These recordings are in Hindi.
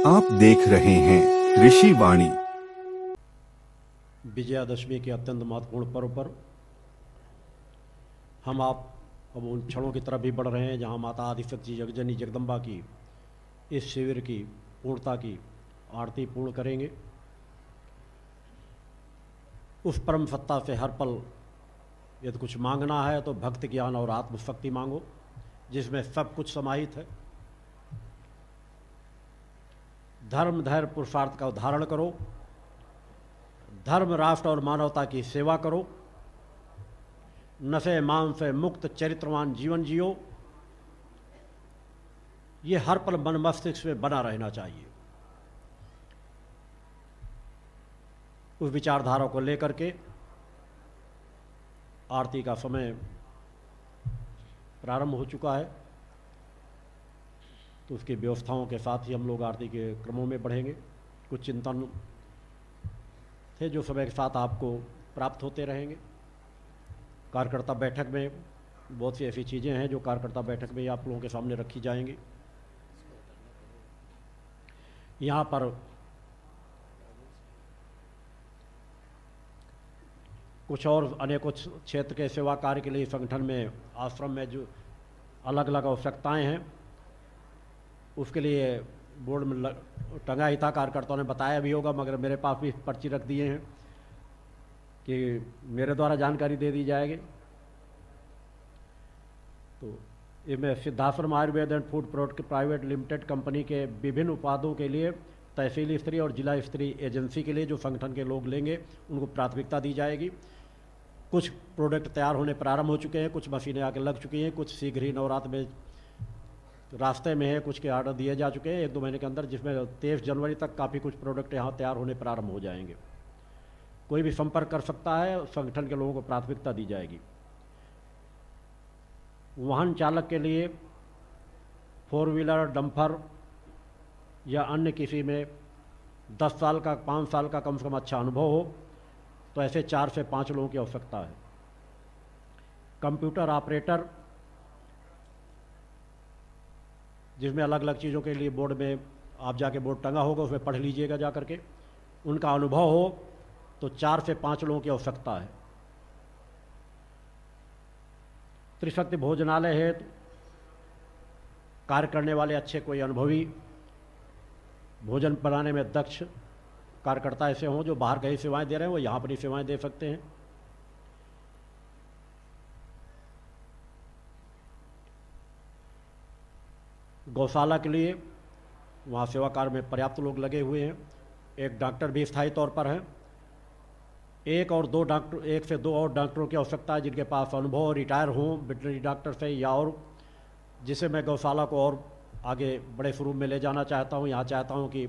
आप देख रहे हैं ऋषि वाणी। विजयादशमी के अत्यंत महत्वपूर्ण पर्व पर हम आप अब उन क्षणों की तरफ भी बढ़ रहे हैं जहां माता आदिशक्ति जगजननी जगदम्बा की इस शिविर की पूर्णता की आरती पूर्ण करेंगे। उस परम सत्ता से हर पल यदि कुछ मांगना है तो भक्ति ज्ञान और आत्मशक्ति मांगो, जिसमें सब कुछ समाहित है। धर्म धैर्य पुरुषार्थ का उदाहरण करो, धर्म राष्ट्र और मानवता की सेवा करो, नशे मान से मुक्त चरित्रवान जीवन जियो। ये हर पल मन मस्तिष्क में बना रहना चाहिए। उस विचारधारा को लेकर के आरती का समय प्रारंभ हो चुका है, तो उसकी व्यवस्थाओं के साथ ही हम लोग आरती के क्रमों में बढ़ेंगे। कुछ चिंतन थे जो समय के साथ आपको प्राप्त होते रहेंगे। कार्यकर्ता बैठक में बहुत सी ऐसी चीज़ें हैं जो कार्यकर्ता बैठक में आप लोगों के सामने रखी जाएंगी। यहाँ पर कुछ और अनेकों क्षेत्र के सेवा कार्य के लिए संगठन में आश्रम में जो अलग अलग आवश्यकताएं हैं, उसके लिए बोर्ड में टंगा ही था। कार्यकर्ताओं ने बताया भी होगा, मगर मेरे पास भी पर्ची रख दिए हैं कि मेरे द्वारा जानकारी दे दी जाएगी। तो इसमें Siddhashram Ayurveda and food product private limited company के विभिन्न उत्पादों के लिए तहसील स्तरीय और जिला स्तरीय एजेंसी के लिए जो संगठन के लोग लेंगे उनको प्राथमिकता दी जाएगी। कुछ प्रोडक्ट तैयार होने प्रारंभ हो चुके हैं, कुछ मशीनें आके लग चुकी हैं, कुछ शीघ्र ही नवरात्र में रास्ते में है, कुछ के ऑर्डर दिए जा चुके हैं 1-2 महीने के अंदर, जिसमें 23 जनवरी तक काफ़ी कुछ प्रोडक्ट यहाँ तैयार होने प्रारंभ हो जाएंगे। कोई भी संपर्क कर सकता है, संगठन के लोगों को प्राथमिकता दी जाएगी। वाहन चालक के लिए 4 व्हीलर डंपर या अन्य किसी में 10 साल का 5 साल का कम से कम अच्छा अनुभव हो, तो ऐसे 4 से 5 लोगों की आवश्यकता है। कंप्यूटर ऑपरेटर, जिसमें अलग अलग चीज़ों के लिए बोर्ड में आप जाके बोर्ड टंगा होगा, उसमें पढ़ लीजिएगा जा करके, उनका अनुभव हो तो 4 से 5 लोगों की आवश्यकता है। त्रिशक्ति भोजनालय है, कार्य करने वाले अच्छे कोई अनुभवी भोजन बनाने में दक्ष कार्यकर्ता ऐसे हों जो बाहर कहीं सेवाएं दे रहे हैं, वो यहाँ पर ही सेवाएं दे सकते हैं। गौशाला के लिए वहाँ सेवा कार्य में पर्याप्त लोग लगे हुए हैं। एक डॉक्टर भी स्थायी तौर पर हैं। 1 से 2 और डॉक्टरों की आवश्यकता है जिनके पास अनुभव, रिटायर हों वेटरनरी डॉक्टर से या और, जिसे मैं गौशाला को और आगे बड़े स्वरूप में ले जाना चाहता हूँ। यहाँ चाहता हूँ कि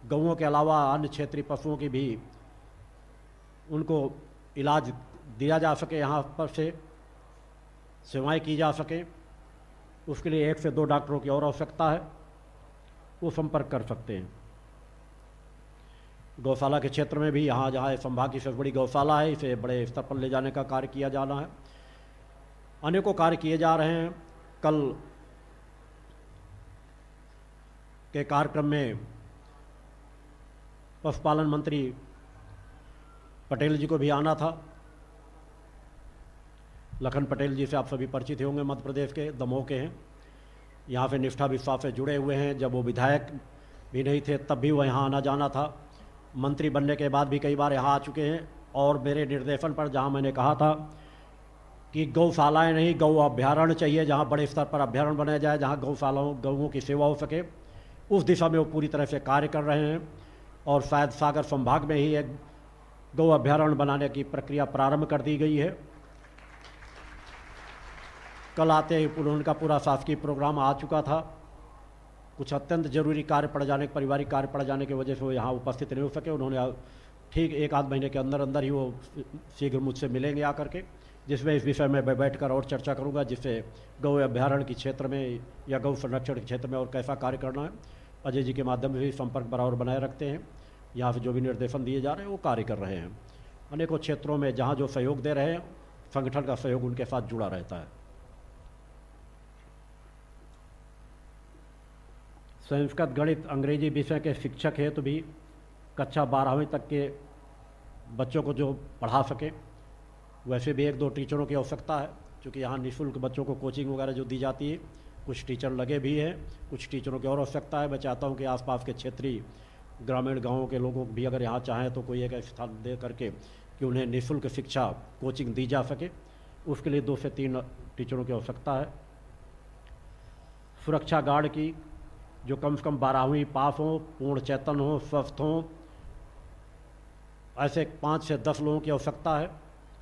गौओं के अलावा अन्य क्षेत्रीय पशुओं की भी उनको इलाज दिया जा सके, यहाँ पर से सेवाएं की जा सकें। उसके लिए 1 से 2 डॉक्टरों की और आवश्यकता है, वो संपर्क कर सकते हैं। गौशाला के क्षेत्र में भी यहाँ जहाँ संभाग की सबसे बड़ी गौशाला है, इसे बड़े स्तर पर ले जाने का कार्य किया जाना है। अनेकों कार्य किए जा रहे हैं। कल के कार्यक्रम में पशुपालन मंत्री पटेल जी को भी आना था। लखन पटेल जी से आप सभी परिचित होंगे, मध्य प्रदेश के दमोह के हैं। यहाँ से निष्ठा विश्वास से जुड़े हुए हैं। जब वो विधायक भी नहीं थे तब भी वो यहाँ आना जाना था। मंत्री बनने के बाद भी कई बार यहाँ आ चुके हैं। और मेरे निर्देशन पर जहाँ मैंने कहा था कि गौशालाएँ नहीं, गौ अभ्यारण्य चाहिए, जहाँ बड़े स्तर पर अभ्यारण्य बनाया जाए, जहाँ गौओं की सेवा हो सके, उस दिशा में वो पूरी तरह से कार्य कर रहे हैं। और शायद सागर संभाग में ही एक गौ अभ्यारण्य बनाने की प्रक्रिया प्रारंभ कर दी गई है। कल आते ही उनका पूरा शासकीय प्रोग्राम आ चुका था। कुछ अत्यंत जरूरी कार्य पड़ जाने, पारिवारिक कार्य पड़ जाने की वजह से वो यहाँ उपस्थित नहीं हो सके। उन्होंने ठीक 1-8 महीने के अंदर अंदर ही वो शीघ्र मुझसे मिलेंगे आकर के, जिसमें इस विषय में बैठकर और चर्चा करूँगा, जिससे गौ अभ्यारण्य के क्षेत्र में या गौ संरक्षण के क्षेत्र में और कैसा कार्य करना है। अजय जी के माध्यम से भी संपर्क बराबर बनाए रखते हैं। यहाँ से जो भी निर्देशन दिए जा रहे हैं वो कार्य कर रहे हैं। अनेकों क्षेत्रों में जहाँ जो सहयोग दे रहे हैं, संगठन का सहयोग उनके साथ जुड़ा रहता है। संस्कृत, गणित, अंग्रेजी विषय के शिक्षक हेतु भी कक्षा 12वीं तक के बच्चों को जो पढ़ा सके, वैसे भी 1-2 टीचरों की आवश्यकता है, क्योंकि यहाँ निःशुल्क बच्चों को कोचिंग वगैरह जो दी जाती है, कुछ टीचर लगे भी हैं, कुछ टीचरों की और आवश्यकता है। मैं चाहता हूँ कि आसपास के क्षेत्रीय ग्रामीण गाँवों के लोगों को भी अगर यहाँ चाहें तो कोई एक स्थान दे करके कि उन्हें निःशुल्क शिक्षा कोचिंग दी जा सके, उसके लिए 2 से 3 टीचरों की आवश्यकता है। सुरक्षा गार्ड की जो कम से कम 12वीं पास हो, पूर्ण चेतन हो, स्वस्थ हो, ऐसे 5 से 10 लोगों की आवश्यकता है।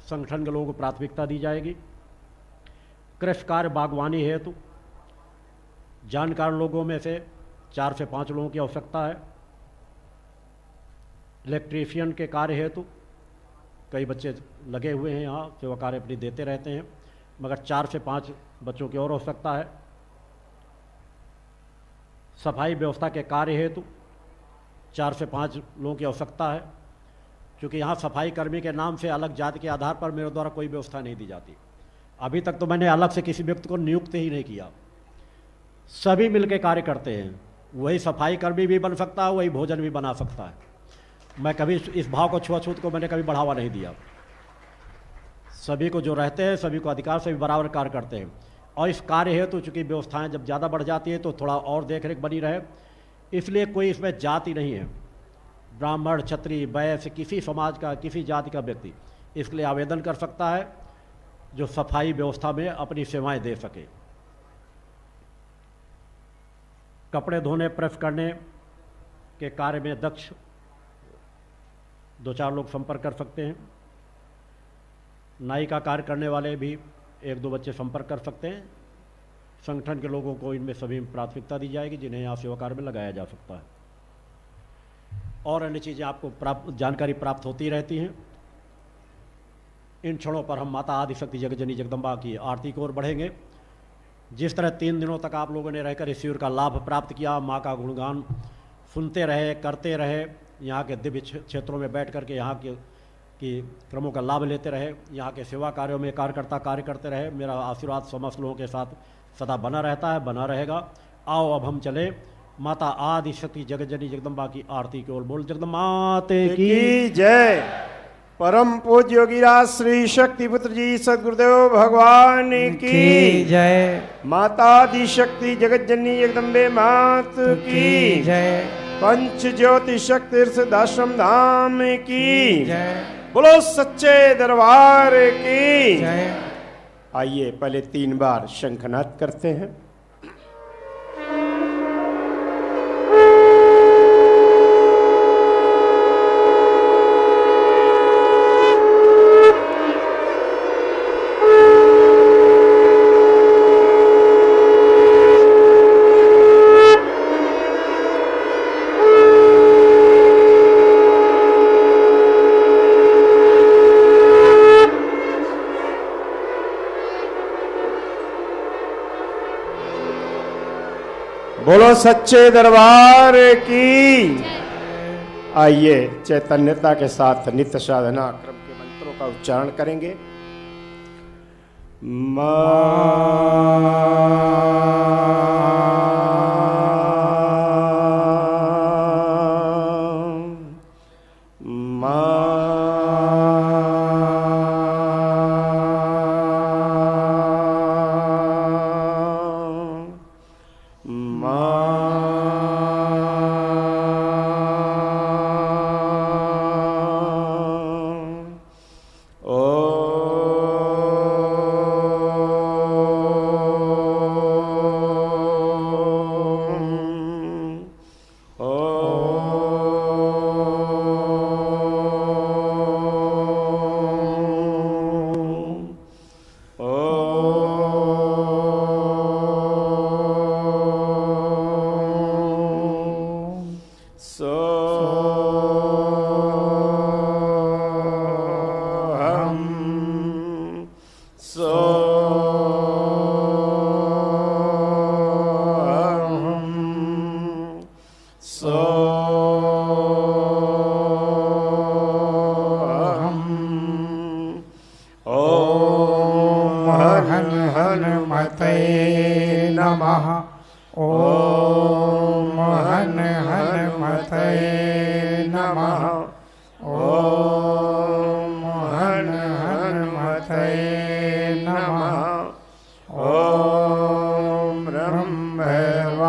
संगठन के लोगों को प्राथमिकता दी जाएगी। कृषि कार्य बागवानी हेतु जानकार लोगों में से 4 से 5 लोगों की आवश्यकता है। इलेक्ट्रीशियन के कार्य हेतु कई बच्चे लगे हुए हैं, यहाँ सेवा कार्य अपनी देते रहते हैं, मगर 4 से 5 बच्चों की और आवश्यकता है। सफाई व्यवस्था के कार्य हेतु 4 से 5 लोगों की आवश्यकता है, क्योंकि यहाँ सफाई कर्मी के नाम से अलग जाति के आधार पर मेरे द्वारा कोई व्यवस्था नहीं दी जाती। अभी तक तो मैंने अलग से किसी व्यक्ति को नियुक्त ही नहीं किया, सभी मिलकर कार्य करते हैं। वही सफाई कर्मी भी बन सकता है, वही भोजन भी बना सकता है। मैं कभी इस भाव को, छुआछूत को मैंने कभी बढ़ावा नहीं दिया। सभी को जो रहते हैं, सभी को अधिकार से भी बराबर कार्य करते हैं। और इस कार्य हेतु चूँकि व्यवस्थाएं जब ज़्यादा बढ़ जाती है तो थोड़ा और देखरेख बनी रहे, इसलिए कोई इसमें जाति नहीं है। ब्राह्मण, क्षत्रिय, वैश्य, किसी समाज का, किसी जाति का व्यक्ति इसके लिए आवेदन कर सकता है जो सफाई व्यवस्था में अपनी सेवाएं दे सके। कपड़े धोने, प्रेस करने के कार्य में दक्ष 2-4 लोग संपर्क कर सकते हैं। नाई का कार्य करने वाले भी 1-2 बच्चे संपर्क कर सकते हैं। संगठन के लोगों को इनमें सभी प्राथमिकता दी जाएगी जिन्हें यहाँ सेवा कार्य में लगाया जा सकता है। और अन्य चीज़ें आपको जानकारी प्राप्त होती रहती हैं। इन क्षणों पर हम माता आदिशक्ति जगज्जननी जगदम्बा की आरती की ओर बढ़ेंगे। जिस तरह 3 दिनों तक आप लोगों ने रहकर इस शिविर का लाभ प्राप्त किया, माँ का गुणगान सुनते रहे, करते रहे, यहाँ के दिव्य क्षेत्रों में बैठ करके यहाँ की क्रमों का लाभ लेते रहे, यहाँ के सेवा कार्यों में कार्यकर्ता कार्य करते रहे, मेरा आशीर्वाद समस्त लोगों के साथ सदा बना रहता है, बना रहेगा। आओ अब हम चले माता आदिशक्ति जगज्जननी जगदम्बा की आरती की ओर। बोल जगदम्बा माते की जय। परम पूज्य योगीराज श्री शक्ति पुत्र जी सदगुरुदेव भगवान की जय। माता आदिशक्ति जगज्जननी जगदम्बे मात की जय। पंच ज्योति शक्ति दाश्रम धाम की जय। बोलो सच्चे दरबार की जय। आइए पहले 3 बार शंखनाद करते हैं। बोलो सच्चे दरबार की। आइए चैतन्यता के साथ नित्य साधना क्रम के मंत्रों का उच्चारण करेंगे।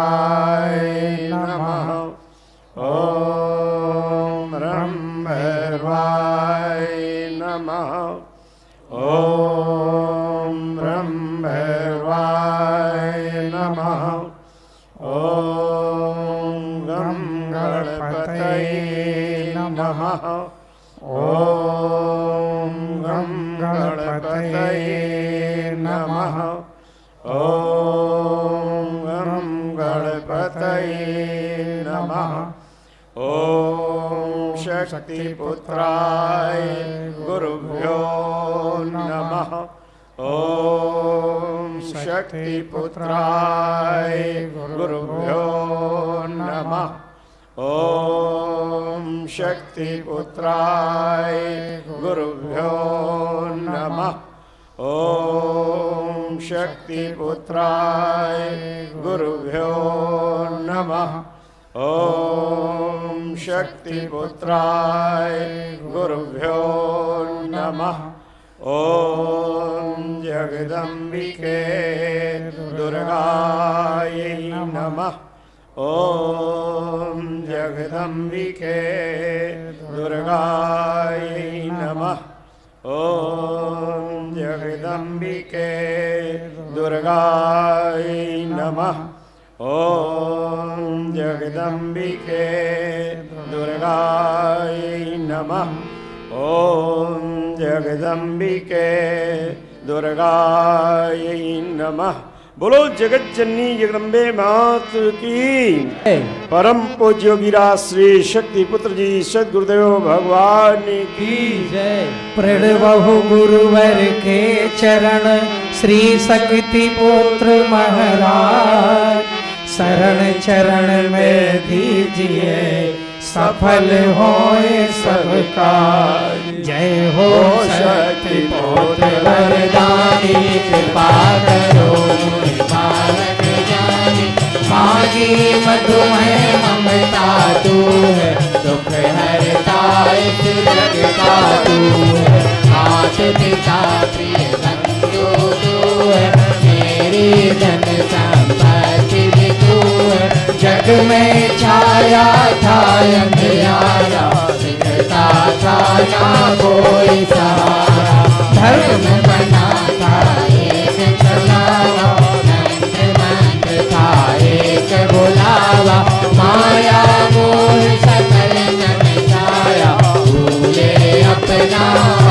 भैरवाय नमः। ओम रं भैरवाय नमः। ओम रं भैरवाय नमः। ओम गं गणपतये नमः। ओम गं गणपतये नमः। ओम गं गणपतये नमः। ओम शक्तिपुत्राय गुरुभ्यो नमः। ओम शक्तिपुत्राय गुरुभ्यो नमः। ओम शक्तिपुत्राय गुरुभ्यो नमः। ओम शक्तिपुत्राय गुरुभ्यो नमः। ओम शक्तिपुत्राय गुरुभ्यो नमः। ओम जगदम्बिके दुर्गायै नमः। ओम जगदम्बिके दुर्गायै नमः। ओम जगदम्बिके दुर्गायै नमः। ओम जगदम्बिके दुर्गायै नमः। ओम जगदम्बिके दुर्गायै नमः। बोलो जगत जननी जगदम्बे मात की। परम पूज्य वीरा श्री शक्ति पुत्र जी सदगुरुदेव भगवान की जय। प्रणवहु गुरुवर के चरण श्री शक्ति पुत्र महाराज। शरण चरण में दीजिए सफल होए सबका। जय हो शक्ति पुत्र वरदानी कृपा करो मुनि बालक जानी। मागी मधुमय ममता तू है दुख हरता इस जग का तू है। मात पिता प्रिय बंधु तू है मेरी धन संपत्ति भी तू है। जग में छाया था अंधियारा दिखता था ना कोई सहारा। धर्म बना था एक चलावा मंत्र मंत्र था एक बुलावा। माया मोह सकल जग छाया भूले अपना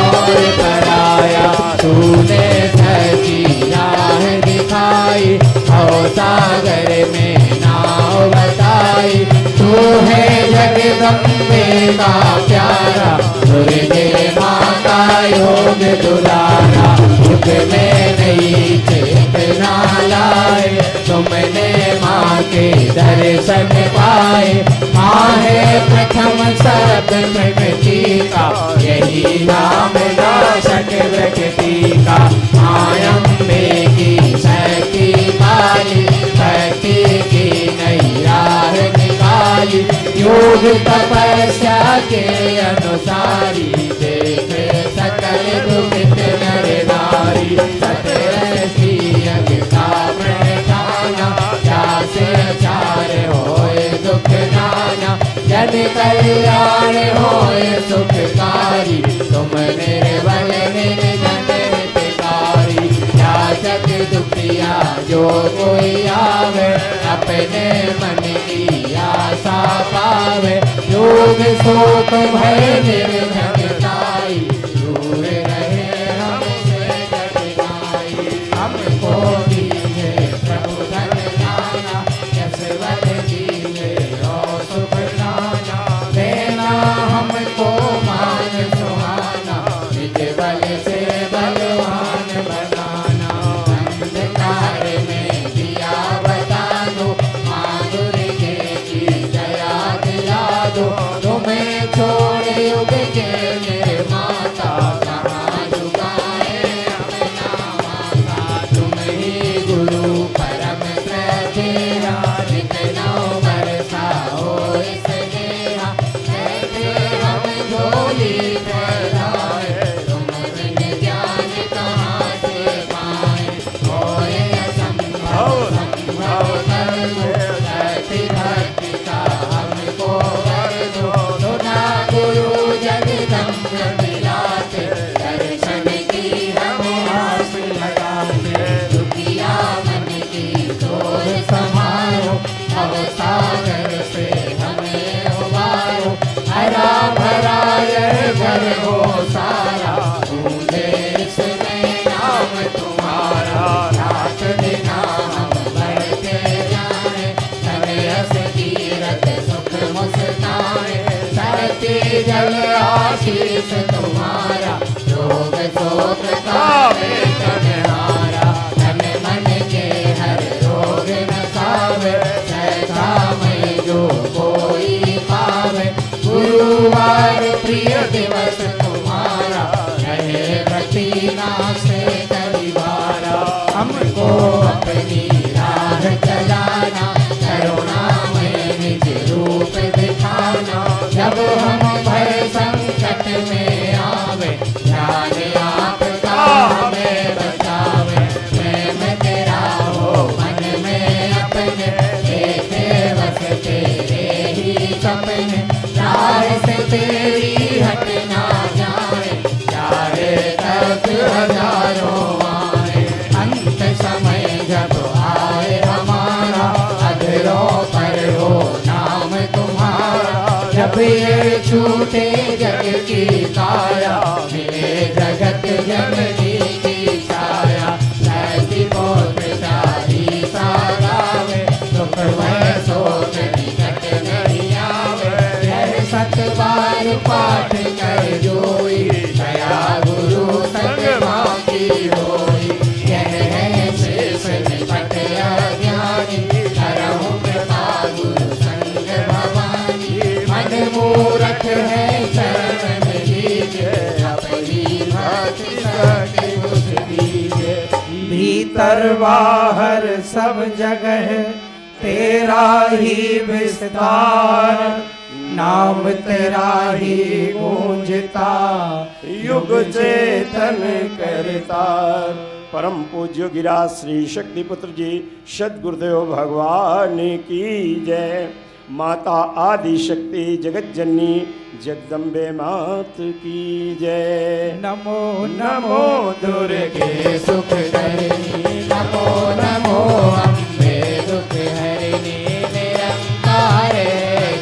और पराया। तूने सच्ची राह दिखाई और सागर में नाव बताई। तू है जगदम्बे का प्यारा दुर्गे माँ का योग दुलारा। युग में नई चेतना लाए तुमने माँ के दर्शन पाए। माँ है प्रथम सब प्रकृति का यही नाम नाशक प्रकृति का। मायम्बे की शक्ति पाली भक्ति की नई राह निकाली। योग तपस्या के अनुसारी देख सकल दुखित नर नारी। सतरसी यज्ञ का प्रठाना से चार होए दुख नाना। जन कल्याण होए सुखकारी तुम निर्बल निर्धन हितकारी। याचक दुखिया जो कोई आवे अपने मन की आशा पावे। योग शोक भय निर्भयताई दूर रहे हमसे कठिनाई। हमको दीजिए प्रभु धन दाना यशवंत दीजिए और सुख दाना। देना हमको मान सुहाना निज बल से बलवान बनाना। अंधकार में दिया बता दो माधुर्य की दया दिला दो। तुम्हें छोड़ युग के सागर से हमें उबारो, हरा भरा ये घर हो सारा, ढूंढे इसमें नाम तुम्हारा। रात दिन हम बढ़ते जाए, समय कीरत सुख मुस्काए, सरती जल आशीष तुम्हारा, रोग शोक का बेकरारा, तन मन के हर रोग नसावे, सहसा में जो कोई पावे, गुरुवार प्रिय दिवस तुम्हारा, रहे प्रतिना से करीबारा, हमको अपनी राह चलाना, करुणा में निज रूप दिखाना, जब हम भय संकट में आवे, ध्यान आपका हमें बचावे, प्रेम तेरा हो मन में अपने, देखे बस तेरे ही सपने, राह से तेरी हट ना जाए, चाहे तक हजारों आए, अंत समय जब आए हमारा, अधरों पर हो नाम तुम्हारा, जब ये छूटे जग की काया, मिले जगत जननी की छाया, ऐसी पौत्र शाही सारावे, दुख भय शोक निकट नहीं आवे, यह सतबार पाठ कर जोई, दया गुरु संग मांगी होई, यह है शेष निकट अज्ञानी, करहु कृपा गुरु संग भवानी, मन मूरख है शरण में लीजे, अपनी भक्ति सके उस दीजे, भीतर बाहर सब जगह तेरा ही विस्तार, नाम तेरा ही गूंजता, युग चेतन करतार। परम पूज्य गिराज श्री शक्ति पुत्र जी सद्गुरुदेव भगवान की जय। माता आदि शक्ति जगत जननी जगदम्बे मात की जय। नमो नमो दुर्गे सुख करनी, नमो नमो अम्बे दुख हरिणी, निरंकार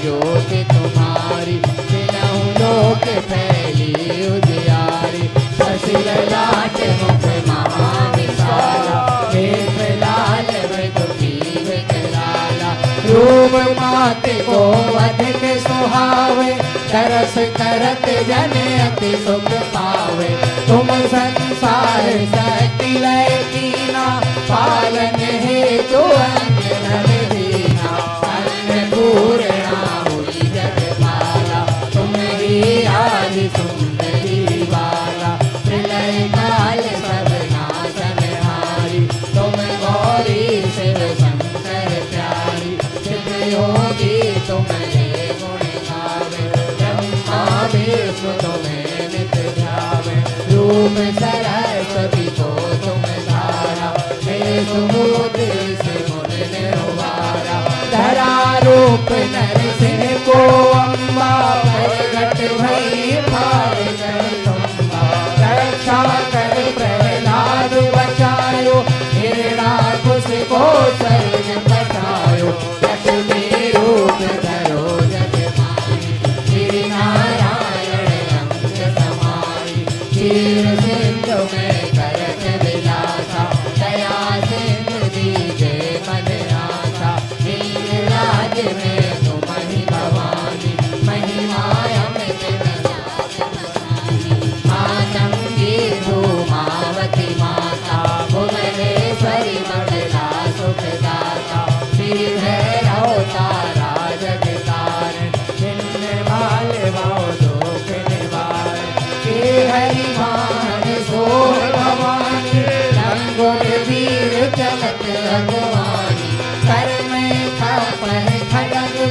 ज्योति तुम्हारी, तीनों लोक फैली उजियारी, ससिल लाट मुख महाविशाला, देख लाल मृदु जीव कराला, रूप माते को अधिक सुहावे, तरस करत जन अति सुख पावे, तुम संसार सकि लय कीना, पालन हेतु अंग धन दीना, अन्नपूर्णा हुई जगपाला, तुम ही आदि सुंदरी बाला, प्रलय काल सब नाशनहारी, तुम गौरी शिव शंकर प्यारी, सिद्ध योगी तुम्हारे गुण गावे, ब्रह्मा विष्णु तुम्हें नित ध्यावे, रूप सरस्वती को तुम धारा, हे सुमुद्र से मुन निर्वारा, धरा रूप नरसिंह को अम्बा, प्रगट भई भार कर तुम्बा, रक्षा कर प्रहलाद बचायो, हिरणाकुश को स्वर्ग पठायो, लक्ष्मी रूप धरो जगमाई, श्री नारायण अंग समाई, क्षीर सिंधु में करत विलासा, दया सिंधु दीजे मन आशा, नील राज में तुम ही भवानी, महिमा अमित मातंगी धूमावती माता, भुवनेश्वरी मंगला सुखदाता, श्री भैरव तारा जगतारण, जिन वाले भाव दुख निवार, के हरि मान सोह भवानी, रंगुर वीर चमक भगवानी, कर में खपन खड़ग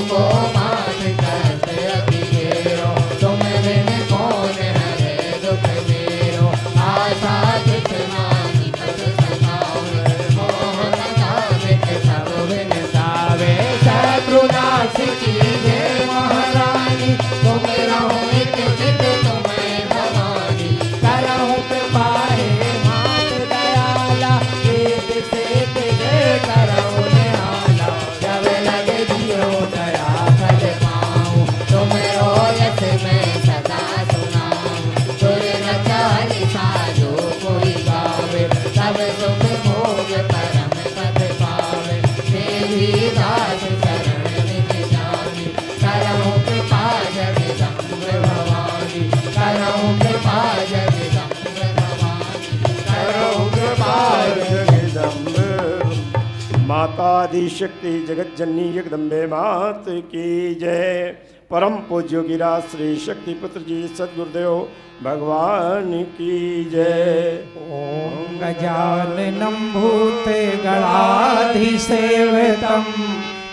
को मात करत अति घेरो, तुम बिन कौन हरे दुख मेरो, आशा तित नाहि पद सतावे, मोह मता मिट सब बिन सावे, शत्रुनाश कीजे महारानी, तुम रहो एक चित तुम्हें भवानी, करहु कृपा हे मात दयाला, वेद सेत जय करहु निहाला, जब लगे जियो दया फल पाऊं, तुम रोयस में सदा सुनाऊं, सुर न चालीसा जो कोई गावे, सब सुख भोग परम पद पावे, देवी दास शरण निज जानी, करहु कृपा जगदम्ब भवानी, करहु कृपा जगदम्ब भवानी, करहु कृपा जगदम्ब। माता आदि शक्ति जगत जननी जगदम्बे मात की जय। परम पूज्य गिरा श्री शक्ति पुत्र जी सद्गुरुदेव भगवान की जय। ॐ गजाननं भूतगणाधिसेवितं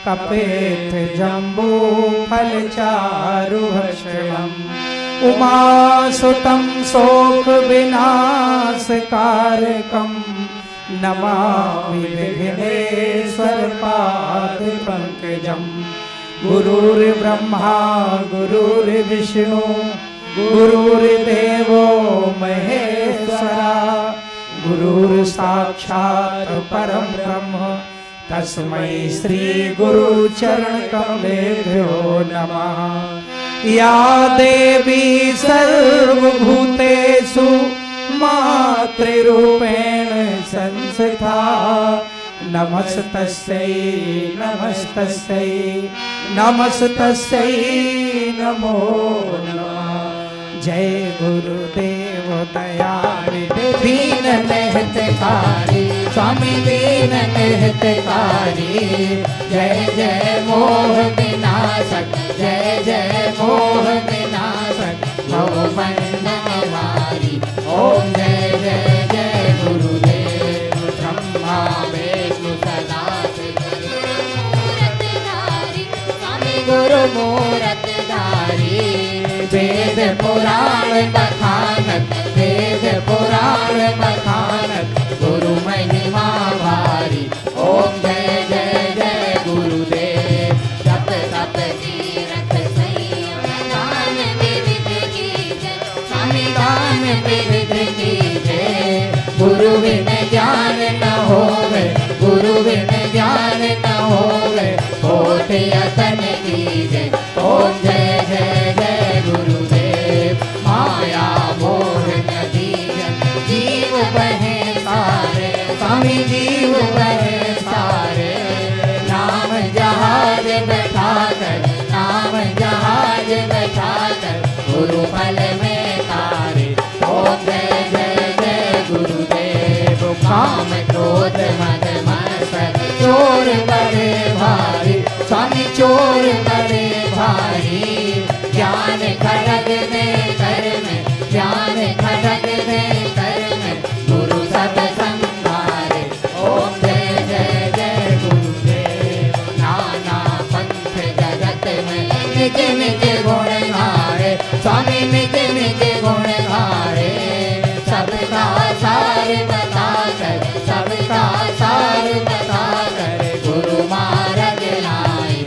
कपेत जम्बूफलचारुभक्षणम् उमासुतं शोकविनाशकारकं नमामि विघ्नेश्वरपादपङ्कजम्। गुरुर्ब्रह्मा गुरुर्विष्णु गुरुर्देवो महेश्वरा, गुरुर्साक्षात् परं ब्रह्म तस्मै श्री गुरुचरणकमलेभ्यो नमः। या देवी सर्वभूतेषु मातृरूपेण संस्थिता, नमस्तस्यै नमस्तस्यै नमस्तस्यै नमो नमः। जय गुरुदेव दयानिधि दीन हितकारी, स्वामी दीन हितकारी, जय जय मोह विनाशक, जय जय मोह विनाशक, भव बंधनहारी। ओम जय जय जय गुरुदेव ब्रह्मा विष्णु सदा गुरु मूरत धारी, वेद पुराण बखानत, वेद पुराण बखानत, गुरु महिमा भारी। ओम जय जय जय गुरुदेव, जप तप तीरथ संयम दान विविध कीजय, स्वामी दान विविध कीजय। गुरु बिन ज्ञान न होवे, गुरु बिन ज्ञान न होवे, होठ यतन कीजय। ओम जय जय जय गुरुदेव, माया मोह नदी जीव बहे सारे, स्वामी जीव बहे सारे। नाम जहाज बैठा कर, नाम जहाज बैठा कर, गुरु फल में तारे। ओम जय जय जय गुरुदेव, काम क्रोध मद मत्सर चोर बड़े भारी, स्वामी चोर बड़े भारी। ज्ञान खड़ग में कर में, ज्ञान खड़ग में कर में, गुरु सब संहारे। ओम जय जय जय गुरुदेव, नाना पंथ जगत में निज निज गुण गारे, स्वामी निज निज गुण गारे। सबका सार बता कर, सबका सार बता कर, गुरु मार्ग लाए।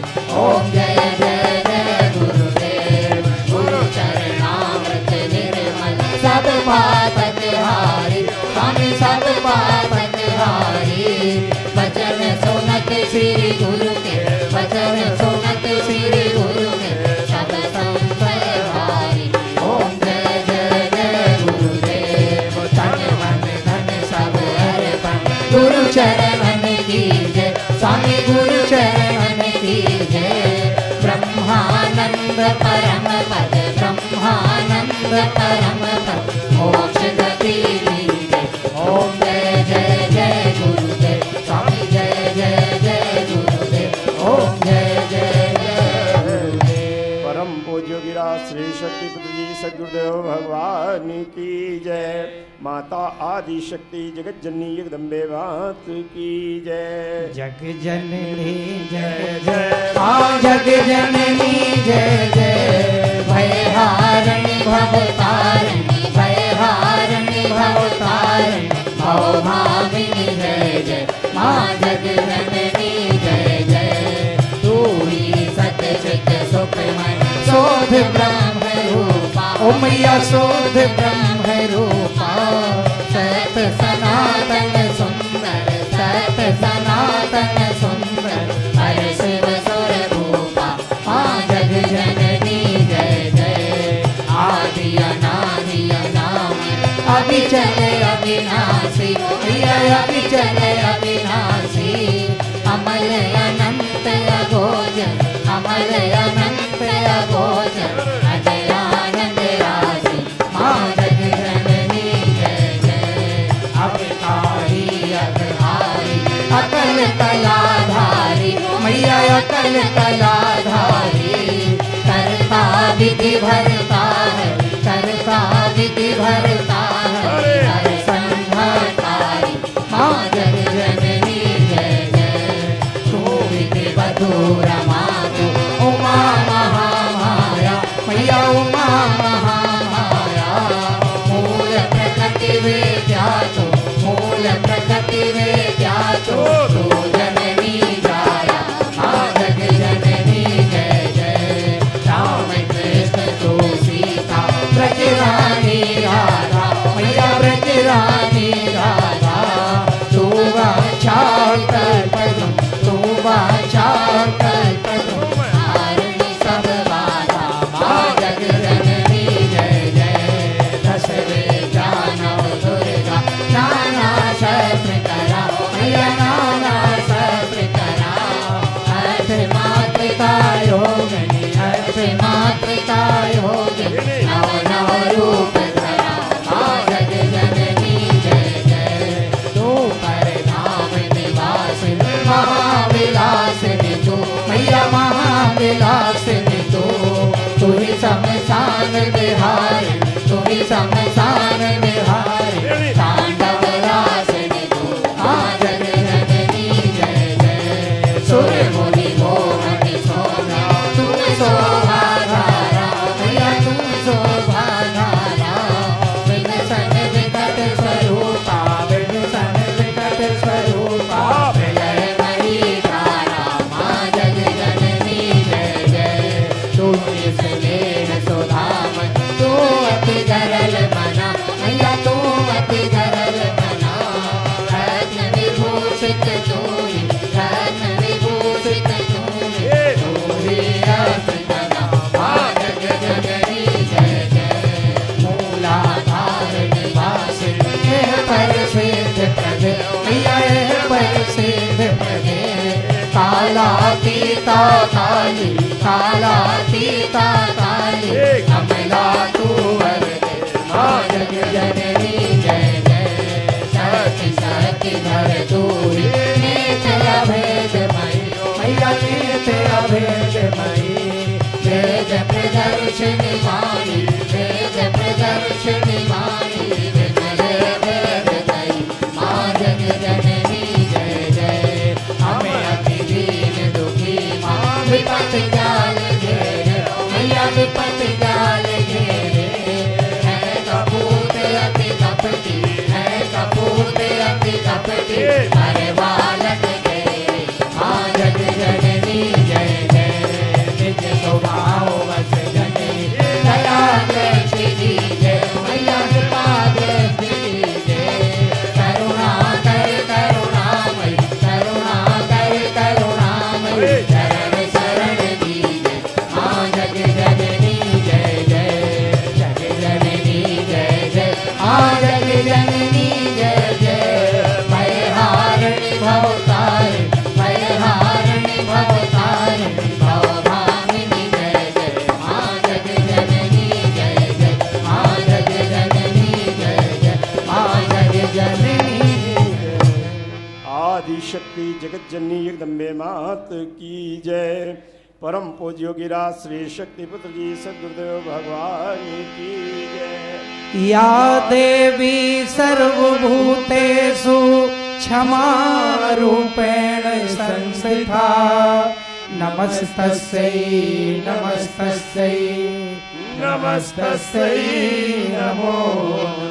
ओम जय जय जय गुरुदेव, गुरु चरणामृत निर्मल, सब पापक हारी, स्वामी सब पापक हारी। वचन सुनत श्री गुरु के, वचन सुनत श्री गुरु के, सब संशय हारी। ओम जय जय जय गुरुदेव, तन मन धन सब अर्पण, गुरु चरण की जय, स्वामी गुरु चरण की जय। ब्रह्मानंद परम पद, ब्रह्मानंद परम पद, मोक्ष गति लीजे। ओम जय जय जय गुरुदेव, स्वामी जय जय जय गुरुदेव। ओम जय जय जय गुरुदेव। परम पूज्य गिरा श्री शक्ति पुत्र जी सद्गुरुदेव भगवान की जय। माता आदि शक्ति जगत जननी जगदम्बे मात की जय। जग जननी जय जय, हाँ जग जय जय भयहारिणी भवतारिणी भयहारिणी भवतारिणी भवभामिनी जय जय माँ जगजननी जय जय तू ही सत्य चित सुखमय शोध ब्रह्म रूपा ओ मैया शोध ब्रह्म रूपा सत सनातन सुंदर सत सनातन सुंदर हरे शिव सुर रूपा माँ जग जननी जय जय आदि अनादि अनामि अविचल अविनाशी अविचल अविनाशी अमल अनंत अगोचर अमल अनंत अगोचर अजयानंद राशि माँ जग जननी जय जय अभिकारी अभिहारी अकल कलाधारी मैया अकल कलाधारी करता विधि भरता है करता विधि भरता है हर संघाकारी माँ जग जननी जय जय तू विधि बधूर मातु उमा महामाया मैया उमा महामाया मूल प्रकृति वेद्या तो मूल प्रकृति वेद्या तो तू जननी जाया माँ जग जननी जय जय राम कृष्ण तू सीता ब्रज रानी राधा मैया ब्रज रानी राधा तू वाचाल कल्पतरुं तू वाचाल कल्पतरुं हारिणी सब बाधा माँ जग जननी जय जय दशवेदा नव दुर्गा नाना शस्त्र करा मैया नाना शस्त्र करा अर्थ मातृका योगिनी अर्थ मातृका योगिनी नव नव रूप धरा माँ जग जननी जय जय तू परधाम निवासिनी महाविलासिनी तू मैया महाविलासिनी तू ही शमशान बिहारी तू ही शमशान बिहारी तांडव रासिनी तू माँ जग जननी जय जय सुर मुनि मोहनी सोना तुम शोभाधारा मैया तुम शोभाधारा विघ्न विकट स्वरूपा विघ्न विकट स्वरूपा प्रलयमयी धारा माँ जग जननी जय जय तू स्नेह सुधाम तू अति गरल मना मैया तू अति गरल मना रत्न विभूषित तूही रत्न विभूषित तूही तू ही अर्थ मना माँ जग जननी जय जय मूलाधार निवासिनी यह परिसिद्ध प्रभे मैया यह परिसिद्ध प्रभे कालातीता काली कालातीता काली कमला तू वरदे माँ जग जननी जय जय सत्य सत्य धर तू ही नेत अभेदमयी मैया नेत अभेदमयी वेद प्रदर्शिनी वाणी वेद प्रदर्शिनी वाणी विमले वेदमयी माँ जग जननी जय जय हमें अति दीन दुखी माँ विपत जाल घेरे मैया विपत जाल घेरे है कपूत अति कपटी है कपूत अति कपटी हरे बालक घेरे माँ जग जननी जय जय निज स्वभाव वस जननी दया दृष्टि दीजे मैया कृपा दृष्टि दीजे करुणा कर करुणामयी करुणा कर करुणामयी शरण शरण दीजे माँ जग जननी जय जय जग जननी जय जय माँ जग जननी जय जय भयहारिणी भवतारिणी भयहारिणी भवतारिणी भवभामिनी जय जय माँ जग जननी जय जय माँ जग जननी जय जय माँ जग जननी आदि शक्ति जगत जननी जगदम्बे मात की जय। परम पूज्य योगीराज श्री शक्ति पुत्र जी सद्गुरुदेव भगवान की जय। या देवी सर्वभूतेषु क्षमा रूपेण संस्थिता नमस्तस्यै नमस्तस्यै नमस्तस्यै नमो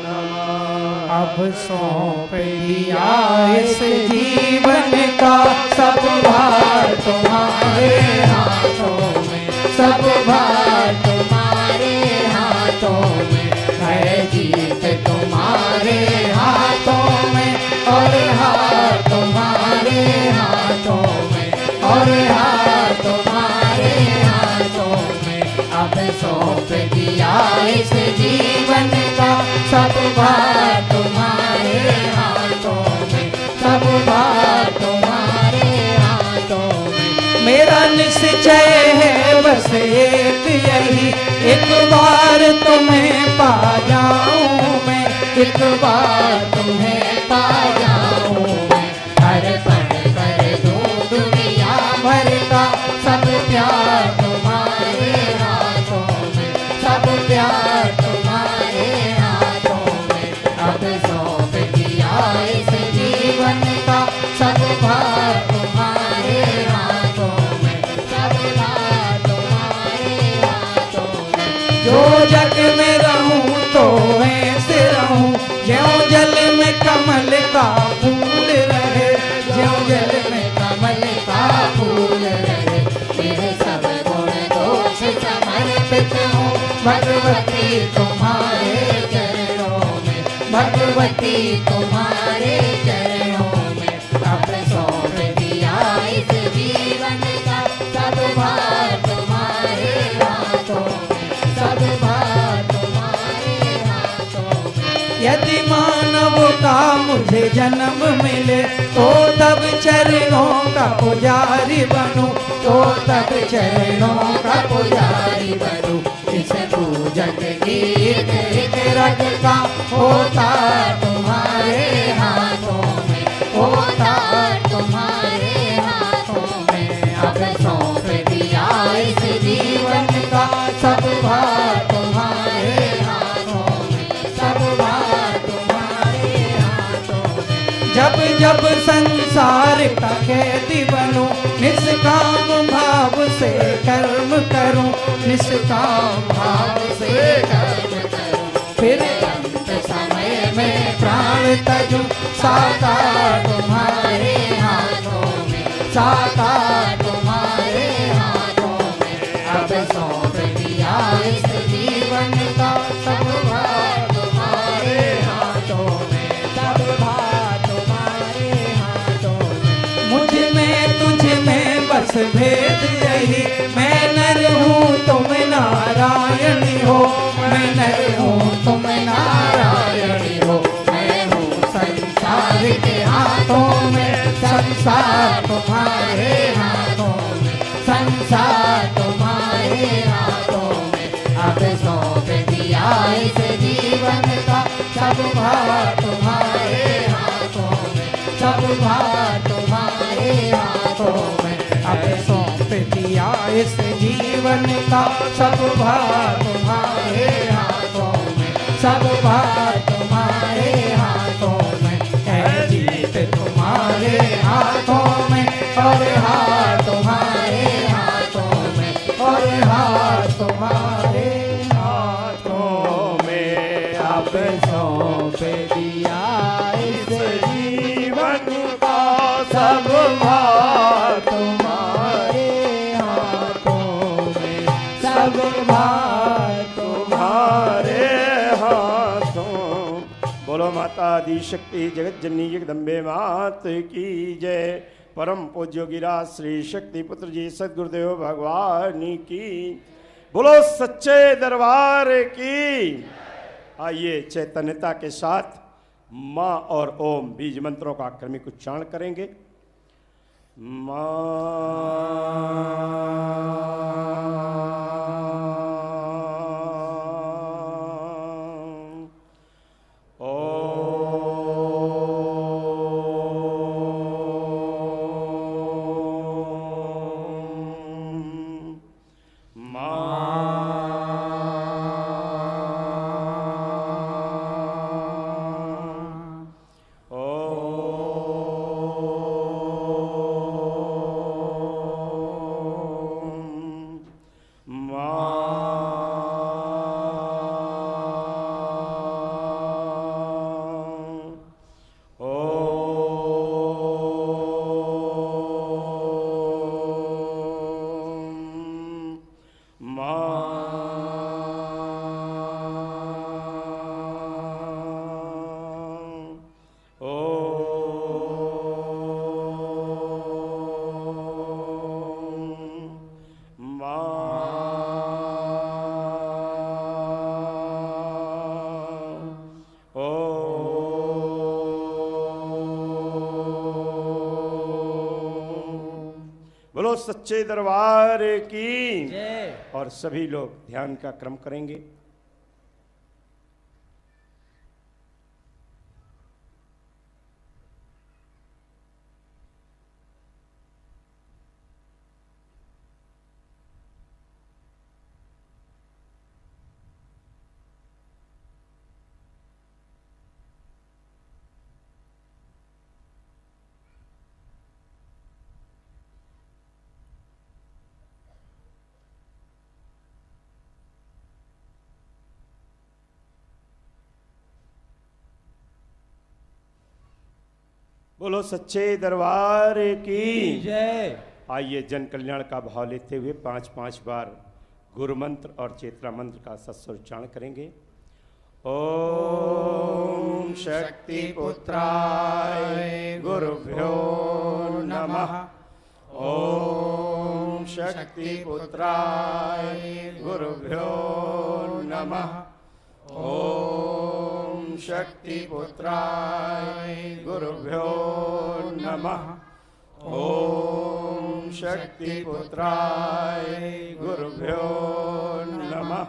नमः। अब सौंप दिया इस जीवन का सब भार तुम्हारे हाथों में, सब भार तुम्हारे हाथों में है, जीत तुम्हारे हाथों में और हार तुम्हारे हाथों में और हार तुम्हारे हाथों में। अब सौंप दिया इस जीवन का सब भार तुम्हारे हाथों में, सब भार तुम्हारे हाथों में। मेरा निश्चय है बस एक यही, एक बार तुम्हें पा जाऊं मैं, एक बार तुम्हें पा जाऊं मैं। हर पल कर दूं दुनिया भर का सब प्यार तुम्हारे हाथों में, सब प्यार तुम्हारे हाथों में। अब सौंप दिया इस जीवन का सब भार तुम्हारे हाथों में, सब भार तुम्हारे हाथों में। जो जग में रहूं तो ऐसे रहूं, ज्यों जल में कमल का फूल रहे, ज्यों जल में कमल का फूल रहे। मेरे सब गुण दोष समर्पित हूँ भगवती तुम्हारे चरणों में, भगवती तुम्हारे चरणों में। अब सौंप दिया इस जीवन का सब भार तुम्हारे हाथों में, सब भार तुम्हारे हाथों में। यदि मानव का मुझे जन्म मिले तो तब चरणों का पुजारी बनूं, तो तब चरणों का पुजारी बनूं। इस पूजन गीत एक रग का होता तुम्हारे हाथों में, होता तुम्हारे हाथों में। अब सौंप दिया इस जीवन का सब भार तुम्हारे हाथों में, सब भार तुम्हारे हाथों में। जब जब संसार का कैदी बनूं, निष्काम भाव से कर्म करूं, निष्काम भाव से कर्म करूं। फिर अंत समय में प्राण तजूं, साकार तुम्हारे हाथों में, साकार तुम्हारे हाथों में। अब सौंप दिया इस जीवन का सब भार तुम्हारे हाथों में, सब भार तुम्हारे हाथों में। मुझ में तुझ में बस भेद यही, मैं नर हूँ तुम नारायणी हो, मैं नर हूँ तुम नारायणी हो। मैं हूँ संसार के हाथों में, संसार तुम्हारे हाथों में, संसार तुम्हारे हाथों में। अब सौंप दिया इस जीवन का सब भार तुम्हारे हाथों में, सब भार तुम्हारे हाथों में। अब सौंप दिया इस जीवन का सब भार तुम्हारे हाथों में, सब भार तुम्हारे हाथों में। है जीत तुम्हारे हाथों में और हार तुम्हारे हाथों में, और हार तुम्हारे हाथों में। अब सौंप दिया इस जीवन का सब भार तुम्हारे हाथों में, सब भार तुम्हारे हाथों। बोलो माता आदि शक्ति जगत जननी जगदम्बे मात की जय। परम पूज्य गिरा श्री शक्ति पुत्र जी सदगुरुदेव भगवान की। बोलो सच्चे दरबार की। आइए चैतन्यता के साथ माँ और ओम बीज मंत्रों का क्रमिक उच्चारण करेंगे। बोलो सच्चे दरबार की जय। और सभी लोग ध्यान का क्रम करेंगे। बोलो सच्चे दरबार की जय। आइए जन कल्याण का भाव लेते हुए 5-5 बार गुरु मंत्र और चेतना मंत्र का सत्स्वर उच्चारण करेंगे। ओम शक्ति पुत्राय गुरुभ्यो नमः। ओम शक्ति पुत्राय गुरुभ्यो नमः। ओम शक्ति पुत्राय गुरुभ्यो नमः। ओम शक्ति पुत्राय गुरुभ्यो नमः।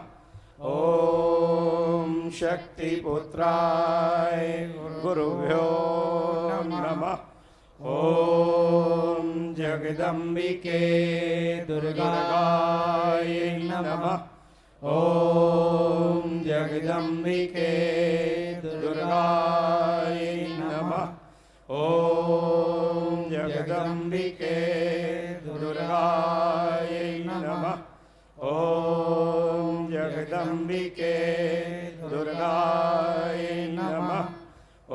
ओम शक्ति पुत्राय गुरुभ्यो नमः। ओम जगदम्बिके दुर्गाय नमः। ओम जगदम्बिके दुर्गाय नमः। ओम जगदम्बिके दुर्गाय नमः। ओम जगदम्बिके दुर्गाय नमः।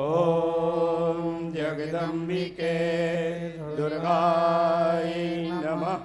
ओम जगदम्बिके दुर्गाय नमः।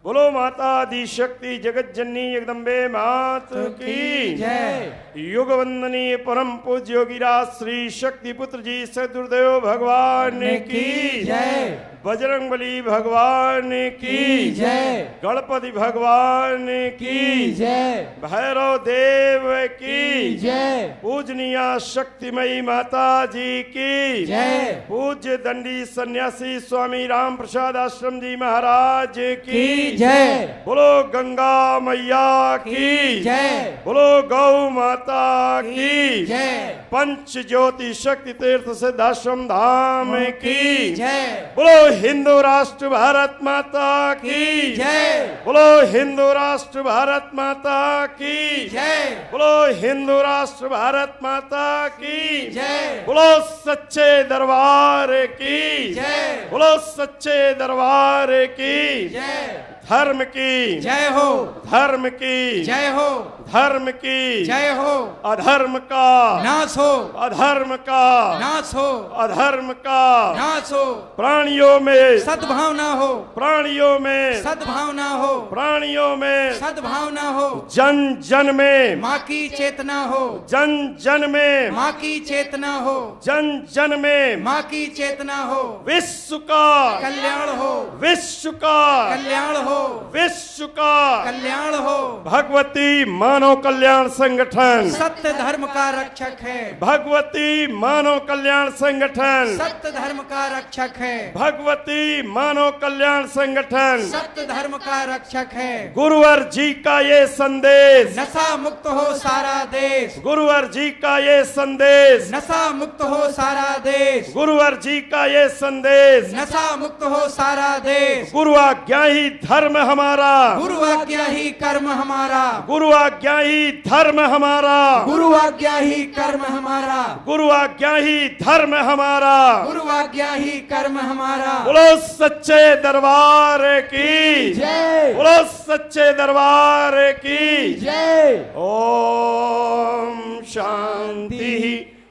बोलो माता आदि शक्ति जगत जननी जगदम्बे मात की जय। युग वंदनीय परम पूज्य योगीराज श्री शक्ति पुत्र जी सदगुरुदेव भगवान की जय। बजरंगबली भगवान की जय। गणपति भगवान की जय। भैरव देव की जय। पूजनीय शक्तिमयी माता जी की जय। पूज्य दंडी सन्यासी स्वामी राम प्रसाद आश्रम जी महाराज की जय। बोलो गंगा मैया की जय। बोलो गौ माता की जय। पंच ज्योति शक्ति तीर्थ सिद्धाश्रम धाम की जय। बोलो हिंदू राष्ट्र भारत माता की जय। बोलो हिंदू राष्ट्र भारत माता की जय। बोलो हिंदू राष्ट्र भारत माता की जय। बोलो सच्चे दरबार की जय। बोलो सच्चे दरबार की जय। धर्म की जय हो। धर्म की जय हो। धर्म की जय हो। अधर्म का नाश हो। अधर्म का नाश हो। अधर्म का नाश हो। प्राणियों में सद्भावना हो। प्राणियों में सद्भावना हो। प्राणियों में सद्भावना हो। जन जन में माँ की चेतना हो। जन जन में माँ की चेतना हो। जन जन में माँ की चेतना हो। विश्व का कल्याण हो। विश्व का कल्याण हो। विश्व का कल्याण हो। भगवती मानव कल्याण संगठन सत्य धर्म का रक्षक है। भगवती मानव कल्याण संगठन सत्य धर्म का रक्षक है। भगवती मानव कल्याण संगठन सत्य धर्म का रक्षक है। गुरुवर जी का ये संदेश नशा मुक्त हो सारा देश। गुरुवर जी का ये संदेश नशा मुक्त हो सारा देश। गुरुवर जी का ये संदेश नशा मुक्त हो सारा देश। गुरु आज्ञा ही धर्म हमारा गुरु आज्ञा ही कर्म हमारा। गुरु आज्ञा ही धर्म हमारा गुरु आज्ञा ही कर्म हमारा। गुरु आज्ञा ही धर्म हमारा गुरु आज्ञा ही कर्म हमारा। बोलो सच्चे दरबार की जय। बोलो सच्चे दरबार की जय। ओम शांति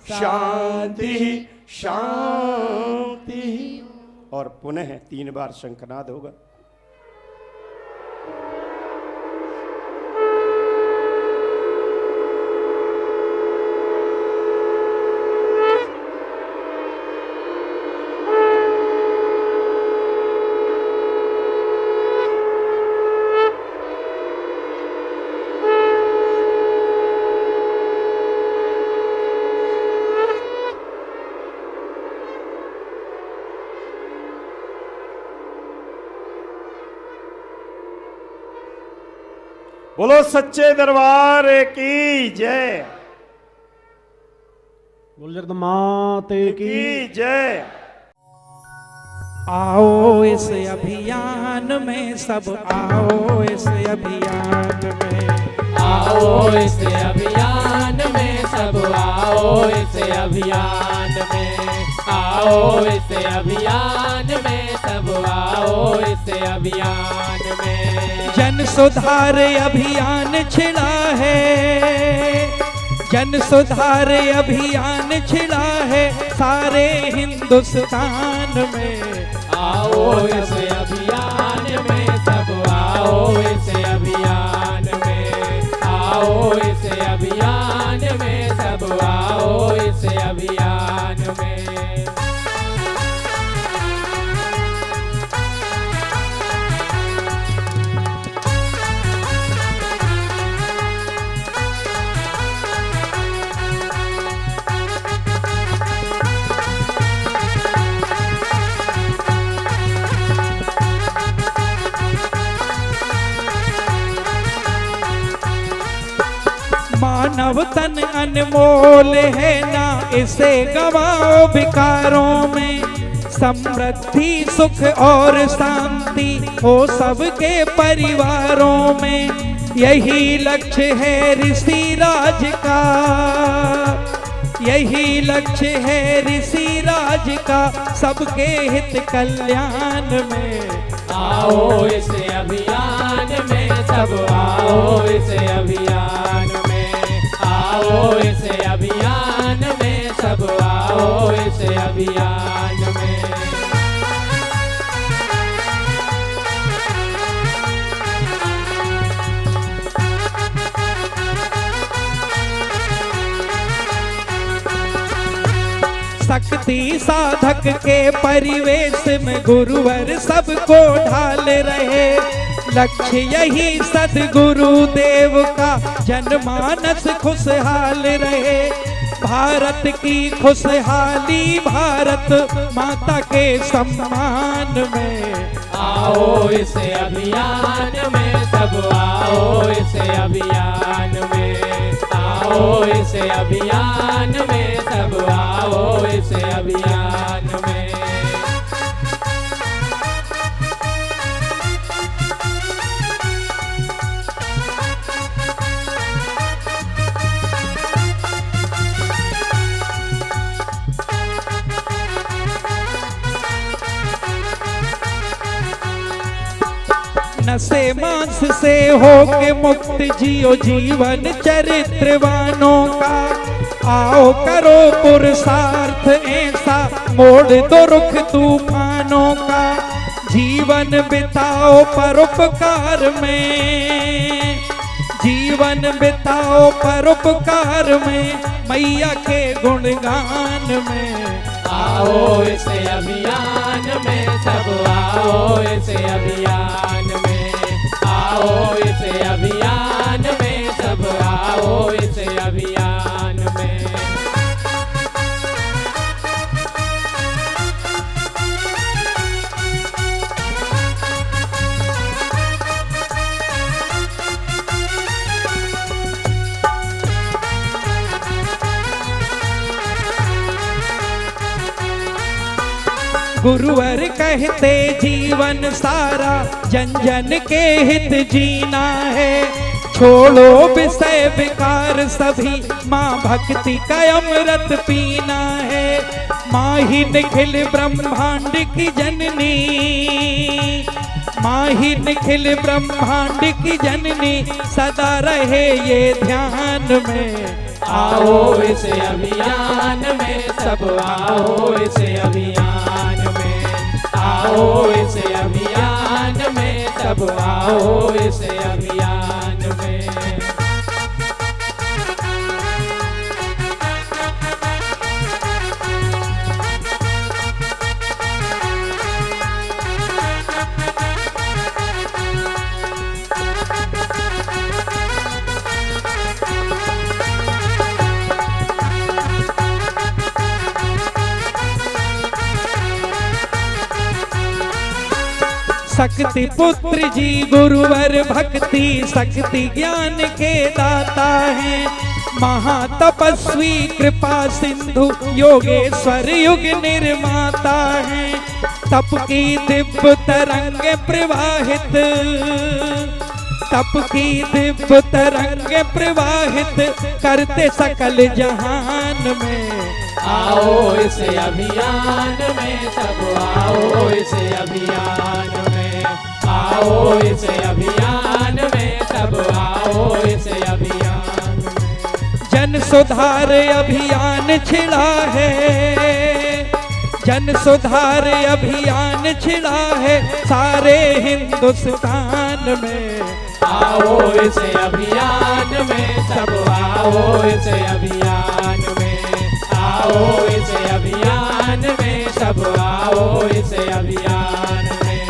शांति शांति। और पुनः 3 बार शंखनाद होगा। बोलो सच्चे दरबार की जय। बोल जगदमाते की जय। आओ इस अभियान में सब, आओ इस अभियान में, आओ इस अभियान में सब, आओ इस अभियान में, आओ इस अभियान में सब, आओ इस अभियान में। जन सुधार अभियान छिड़ा है, जन सुधार अभियान छिड़ा है सारे हिंदुस्तान में। आओ इस अभियान में सब, आओ इस अभियान में, आओ इस अभियान में सब, आओ इस अभियान में। मानव तन अनमोल है ना इसे गवाओ विकारों में। समृद्धि सुख और शांति हो सबके परिवारों में। यही लक्ष्य है ऋषि राज का, यही लक्ष्य है ऋषि राज का सबके हित कल्याण में। आओ इस अभियान में सब, आओ इस अभियान में, आओ इस अभियान में सब, आओ इस अभियान में। शक्ति साधक के परिवेश में गुरुवर सबको ढाल रहे। लक्ष्य यही सद्गुरुदेव का जनमानस खुशहाल रहे। भारत की खुशहाली भारत माता के सम्मान में। आओ इस अभियान में सब, आओ इस अभियान में, आओ इस अभियान में सब, आओ इस अभियान में। नशे मांस से होके मुक्त जियो जीवन चरित्रवानों का। आओ करो पुरुषार्थ ऐसा मोड़ दो रुख तूफानों का। जीवन बिताओ परोपकार में, जीवन बिताओ परोपकार में, मैया के गुणगान में। आओ इस अभियान में सब, आओ इस अभियान में, आओ इस अभियान में सब, आओ इस अभियान में। गुरुवर कहते जीवन सारा जन जन के हित जीना है। छोड़ो विषय विकार सभी, माँ भक्ति का अमृत पीना है। माँ ही निखिल ब्रह्मांड की जननी, माँ ही निखिल ब्रह्मांड की जननी, सदा रहे ये ध्यान में। आओ इस अभियान में सब, आओ इस अभियान में, आओ इस अभियान में सब, आओ इस अभियान में। शक्ति पुत्र जी गुरुवर भक्ति शक्ति ज्ञान के दाता हैं। महातपस्वी कृपा सिंधु योगेश्वर युग निर्माता हैं। तप की दिव्य तरंग प्रवाहित, तप की दिव्य तरंग प्रवाहित करते सकल जहान में। आओ इस अभियान में सब आओ इस अभियान में, आओ इस अभियान में सब आओ इस अभियान में। जन सुधार अभियान छिड़ा है, जन सुधार अभियान छिड़ा है सारे हिंदुस्तान में। आओ इस अभियान में सब आओ इस अभियान में, आओ इस अभियान में सब आओ इस अभियान में,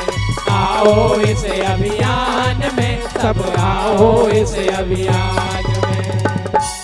आओ इस अभियान में सब आओ इस अभियान में।